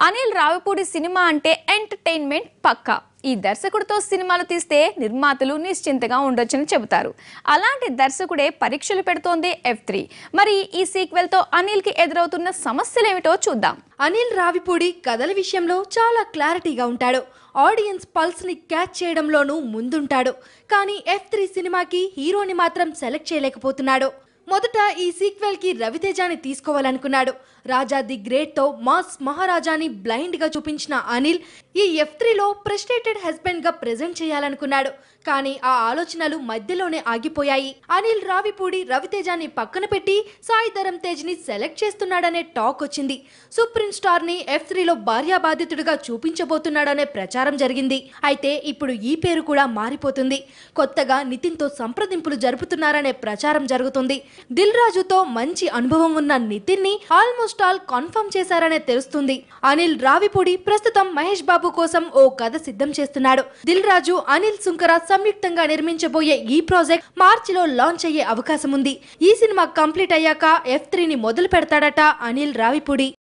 Anil Ravipudi cinema అంటే entertainment పక్కా. ఈ దర్శకుడితో సినిమాలు తీస్తే నిర్మాతలు నిశ్చింతగా ఉండొచ్చని చెబుతారు. అలాంటి దర్శకుడే పరీక్షలు పెడుతోంది F3. మరి ఈ సీక్వెల్ తో అనిల్ కి ఎదురవుతున్న సమస్యలేమిటో చూద్దాం. అనిల్ రావిపూడి కథల విషయంలో చాలా క్లారిటీగా ఉంటాడు. ఆడియన్స్ పల్స్ ని క్యాచ్ చేయడంలోనూ ముందుంటాడు. కానీ F3 సినిమాకి హీరోని మాత్రం సెలెక్ట్ చేయలేకపోతున్నాడు. మొదట ఈ సీక్వెల్ కి రవితేజాని తీసుకోవాలనుకున్నాడు. రాజా ది గ్రేట్ తో మాస్ మహారాజాని బ్లైండ్ గా చూపించిన అనిల్ ఈ F3లో ఫ్రస్ట్రేటెడ్ హస్బెండ్ గా ప్రెజెంట్ చేయాలనుకున్నాడు. కానీ ఆ ఆలోచనలు మధ్యలోనే ఆగిపోయాయి. అనిల్ రావిపూడి రవితేజాని పక్కన పెట్టి సాయి ధరమ్ తేజ్ ని సెలెక్ట్ చేస్తున్నాడనే టాక్ వచ్చింది. సుప్రీం స్టార్ ని F3లో భార్యాబాధితుడిగా చూపించబోతున్నాడనే ప్రచారం జరిగింది. అయితే ఇప్పుడు ఈ పేరు కూడా మారిపోతుంది. కొత్తగా నితిన్ తో సంప్రదింపులు జరుపుతున్నారనే ప్రచారం జరుగుతుంది. దిల్ రాజుతో మంచి అనుభవం ఉన్న నితిన్ ని ఆల్మోస్ట్ ఆల్ కన్ఫర్మ్ చేశారనే తెలుస్తుంది. అనిల్ రావిపూడి ప్రస్తుతం మహేష్ బాబు కోసం ఓ కథ సిద్ధం చేస్తున్నాడు. దిల్ రాజు అనిల్ సుంకర సంయుక్తంగా నిర్మించబోయే ఈ ప్రాజెక్ట్ మార్చిలో లాంచ్ అయ్యే అవకాశం ఉంది. ఈ సినిమా కంప్లీట్ అయ్యాక F3ని మొదలు పెడతాడట అనిల్ రావిపూడి.